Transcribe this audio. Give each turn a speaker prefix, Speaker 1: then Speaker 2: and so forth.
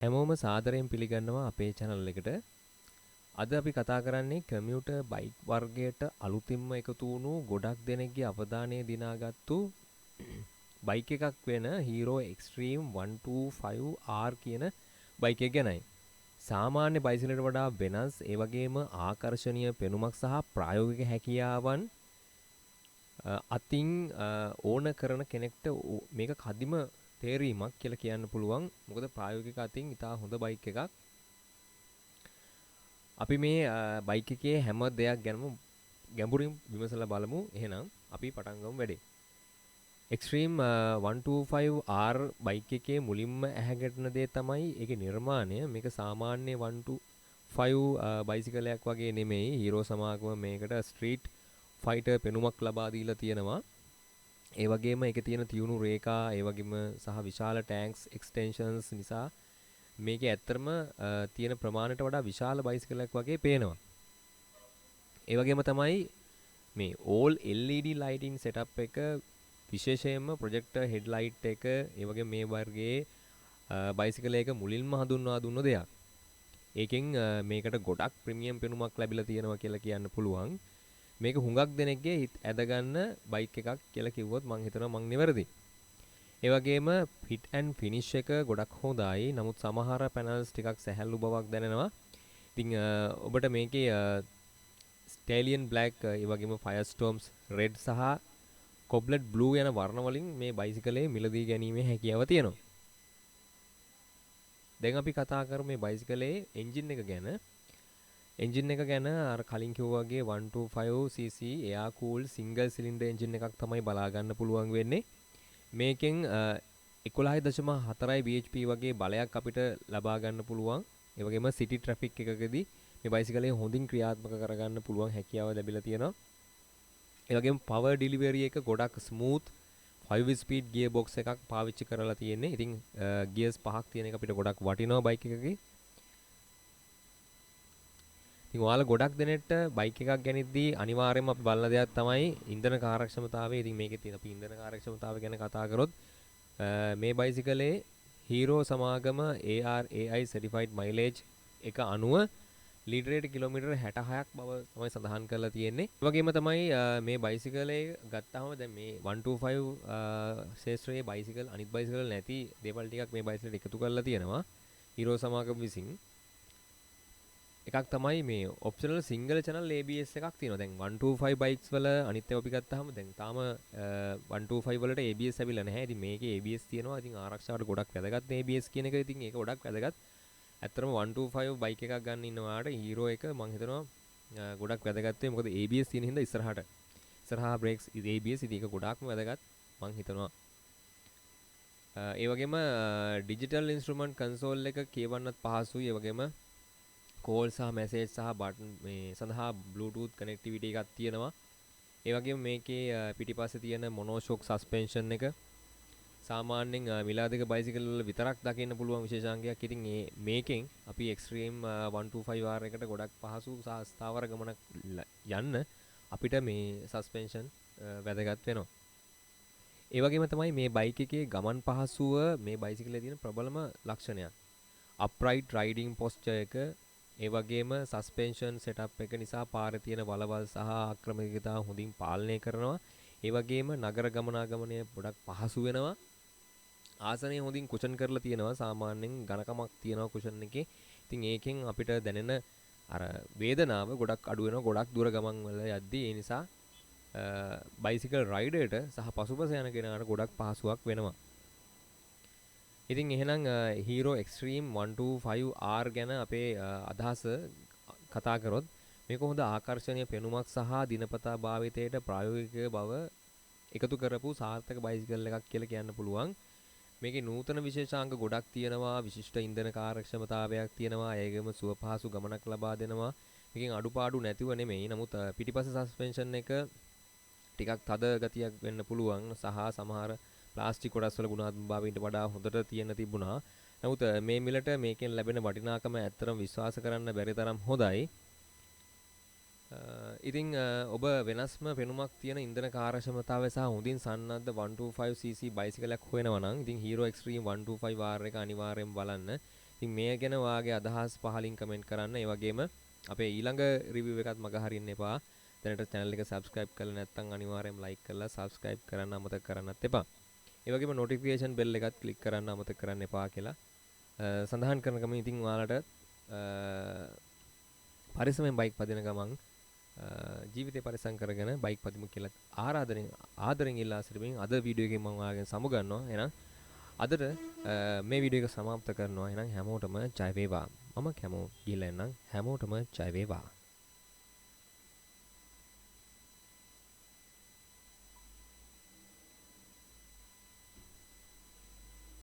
Speaker 1: හැමෝම සාදරයෙන් පිළිගන්නවා අපේ channel එකට. අද අපි කතා කරන්නේ කමියුටර් බයික් වර්ගයට අලුතින්ම එකතු වුණු ගොඩක් දෙනෙක්ගේ අවධානය දිනාගත්තු බයික් එකක් වෙන Hero Extreme 125R කියන බයික් එක ගැනයි. සාමාන්‍ය බයිසිකලට වඩා වෙනස් ඒ වගේම ආකර්ශනීය පෙනුමක් සහ ප්‍රායෝගික හැකියාවන් අතින් ඕන කරන කෙනෙක්ට මේක කදිම තේරීමක් කියලා කියන්න පුළුවන්. මොකද ප්‍රායෝගික අතින් ඉතා හොඳ බයික් එකක්. අපි මේ බයික් එකේ හැම දෙයක් ගැනම ගැඹුරින් විමසලා බලමු. එහෙනම් අපි පටන් ගමු වැඩේ. Extreme 125R බයික් එකේ මුලින්ම ඇහැගෙටන දේ තමයි ඒකේ නිර්මාණය. මේක සාමාන්‍ය 125 බයිසිකලයක් වගේ නෙමෙයි. හීරෝ සමාගම මේකට ස්ට්‍රීට් ෆයිටර් පෙනුමක් ලබා දීලා තියෙනවා. ඒ වගේම ඒකේ තියෙන තියුණු රේඛා, ඒ වගේම සහ විශාල ටැන්ක්ස් එක්ස්ටෙන්ෂන්ස් නිසා මේකේ ඇත්තටම තියෙන ප්‍රමාණයට වඩා විශාල බයිසිකලයක් වගේ පේනවා. ඒ වගේම තමයි මේ all LED lighting setup එක විශේෂයෙන්ම ප්‍රොජෙක්ටර් හෙඩ්ලයිට් එක ඒ වගේ මේ වර්ගයේ බයිසිකලයක මුලින්ම හඳුන්වා දුන්න දෙයක්. ඒකෙන් මේකට ගොඩක් ප්‍රීමියම් පෙනුමක් ලැබිලා තියෙනවා කියලා කියන්න පුළුවන්. මේක හුඟක් දෙනෙක්ගේ හිත ඇදගන්න බයික් එකක් කියලා කිව්වොත් මං හිතනවා මං නිවැරදි. ඒ වගේම හිට් ඇන්ඩ් ෆිනිෂ් එක ගොඩක් හොඳයි. නමුත් සමහර පැනල්ස් ටිකක් සැහැල්ලු බවක් දැනෙනවා. ඉතින් ඔබට මේකේ ස්ටේලියන් බ්ලැක් ඒ වගේම ෆයර්ස්ටෝම්ස් රෙඩ් සහ කොබ්ලට් බ්ලූ යන වර්ණ වලින් මේ බයිසිකලේ මිලදී ගැනීමේ හැකියාව තියෙනවා. දැන් අපි කතා කරමු මේ බයිසිකලේ එන්ජින් එක ගැන. එන්ජින් එක ගැන අර කලින් කිව්වා වගේ 125cc එයා කූල් සිංගල් සිලින්ඩර් එන්ජින් එකක් තමයි බලා ගන්න පුළුවන් වෙන්නේ. මේකෙන් 11.4 bhp වගේ බලයක් අපිට ලබා ගන්න පුළුවන්. ඒ වගේම සිටි ට්‍රැෆික් එකකදී මේ බයිසිකලේ හොඳින් ක්‍රියාත්මක කරගන්න පුළුවන් හැකියාව ලැබිලා තියෙනවා. ඒ වගේම පවර් ඩිලිවරි එක ගොඩක් ස්මූත් 5 ස්පීඩ් ගියර් බොක්ස් එකක් පාවිච්චි කරලා තියෙන්නේ. ඉතින් ගියර්ස් පහක් තියෙන එක අපිට ගොඩක් වටිනවා බයික් එකකේ. ඉතින් ඔයාලා ගොඩක් දෙනෙක්ට බයික් එකක් ගැනීමදී අනිවාර්යයෙන්ම අපි බලන දෙයක් තමයි ඉන්ධන කාර්යක්ෂමතාවය. ඉතින් මේකේ තියෙන අපි ඉන්ධන කාර්යක්ෂමතාවය ගැන කතා කරොත් මේ බයිසිකලේ හීරෝ සමාගම ARAI certified mileage එක අනුව ලීටරයට කිලෝමීටර් 66ක් බව තමයි සඳහන් කරලා තියෙන්නේ. ඒ වගේම තමයි මේ බයිසිකලේ ගත්තාම දැන් මේ 125 ශේෂ්ත්‍රයේ බයිසිකල් අනිත් බයිසිකල් නැති දේවල් ටිකක් මේ බයිසිකලට එකතු කරලා තියෙනවා. හීරෝ සමාගම විසින් එකක් තමයි මේ ඔප්ෂනල් සිංගල් channel ABS එකක් තියෙනවා. දැන් 125 බයික්ස් වල අනිත් ඒවා අපි ගත්තාම දැන් තාම 125 වලට ABS ඇවිල්ලා නැහැ. ඉතින් මේකේ ABS තියෙනවා. ඉතින් ආරක්ෂාවට ගොඩක් වැදගත් ABS කියන එක. ඉතින් ඒක ගොඩක් වැදගත්. ඇත්තටම 125 බයික් එකක් ගන්න ඉන්නවාට හීරෝ එක මම හිතනවා ගොඩක් වැදගත් වෙයි. මොකද ABS තියෙන හින්දා ඉස්සරහා බ්‍රේක්ස් ABS ඉතින් ඒක ගොඩක්ම වැදගත් මම හිතනවා. ඒ වගේම ඩිජිටල් ඉන්ස්ට්‍රුමන්ට් කන්සෝල් එක කියවන්නත් පහසුයි. ඒ වගේම කෝල් සහ මැසේජ් සහ බටන් මේ සඳහා බ්ලූටූත් කනෙක්ටිවිටි එකක් තියෙනවා. ඒ වගේම මේකේ පිටිපස්සේ තියෙන මොනෝෂොක් සස්පෙන්ෂන් එක සාමාන්‍යයෙන් මිලාදික බයිසිකල් වල විතරක් දකින්න පුළුවන් විශේෂාංගයක්. ඉතින් මේකෙන් අපි Extreme 125R එකට ගොඩක් පහසු සහ ස්ථාවර ගමනක් යන්න අපිට මේ සස්පෙන්ෂන් වැදගත් වෙනවා. ඒ වගේම තමයි මේ බයික් එකේ ගමන් පහසුව මේ බයිසිකලේ තියෙන ප්‍රබලම ලක්ෂණයක්. upright riding posture එක ඒ වගේම සස්පෙන්ෂන් සෙටප් එක නිසා පාරේ තියෙන වලවල් සහ ආක්‍රමණිකතාව හොඳින් පාලනය කරනවා. ඒ වගේම නගර ගමනාගමනය ගොඩක් පහසු වෙනවා. ආසනය හොඳින් කුෂන් කරලා තියෙනවා. සාමාන්‍යයෙන් ඝනකමක් තියෙනවා කුෂන් එකේ. ඉතින් ඒකෙන් අපිට දැනෙන අර වේදනාව ගොඩක් අඩු වෙනවා. ගොඩක් දුර ගමන් වල යද්දී ඒ නිසා බයිසිකල් රයිඩර්ට සහ පසුපස යන කෙනාට ගොඩක් පහසුවක් වෙනවා. ඉතින් එහෙනම් Hero Extreme 125R ගැන අපේ අදහස කතා කරොත් මේක හොඳ ආකර්ෂණීය පෙනුමක් සහ දිනපතා භාවිතයට ප්‍රායෝගික බව එකතු කරපු සාර්ථක බයිසිකල් එකක් කියලා කියන්න පුළුවන්. මේකේ නූතන විශේෂාංග ගොඩක් තියෙනවා. විශිෂ්ට ඉන්ධන කාර්යක්ෂමතාවයක් තියෙනවා. ඒකෙම සුව පහසු ගමනක් ලබා දෙනවා. මේකෙන් අඩුපාඩු නැතිව නෙමෙයි. නමුත් පිටිපස්ස සස්පෙන්ෂන් එක ටිකක් තද ගතියක් වෙන්න පුළුවන් සහ සමහර ප්ලාස්ටික් කොටස් වල ගුණාත්මකභාවයට වඩා හොඳට තියෙන තිබුණා. නමුත් මේ මිලට මේකෙන් ලැබෙන වටිනාකම ඇත්තටම විශ්වාස කරන්න බැරි තරම් හොඳයි. ඉතින් ඔබ වෙනස්ම පෙනුමක් තියෙන ඉන්ධන කාර්යක්ෂමතාවය සහ හොඳින් සන්නද්ධ 125cc බයිසිකලයක් හොයනවා නම් ඉතින් Hero Extreme 125R එක අනිවාර්යෙන් බලන්න. ඉතින් මේ ගැන ඔයාගේ අදහස් පහලින් කමෙන්ට් කරන්න. ඒ වගේම අපේ ඊළඟ රිවිව් එකත් මග හරින්න එපා. දැනට channel එක subscribe කරලා නැත්නම් අනිවාර්යයෙන්ම like කරලා subscribe කරන්න අමතක කරන්නත් එපා. ඒ වගේම notification bell එකත් click කරන්න අමතක කරන්න එපා කියලා සඳහන් කරන ගමන් ඉතින් ඔයාලට පරිස්සමෙන් බයික් පදින ගමන් ජීවිතේ පරිස්සම් කරගෙන බයික් පදිමු කියලා ආදරෙන් ඉල්ලා සිටිමින් අද වීඩියෝ එකෙන් මම ඔයාගෙන් සමු ගන්නවා. එහෙනම් අදට මේ වීඩියෝ එක සමාප්ත කරනවා. එහෙනම් හැමෝටම ජය වේවා. මම කැමෝ ගිහලා එන්නම්. හැමෝටම ජය වේවා.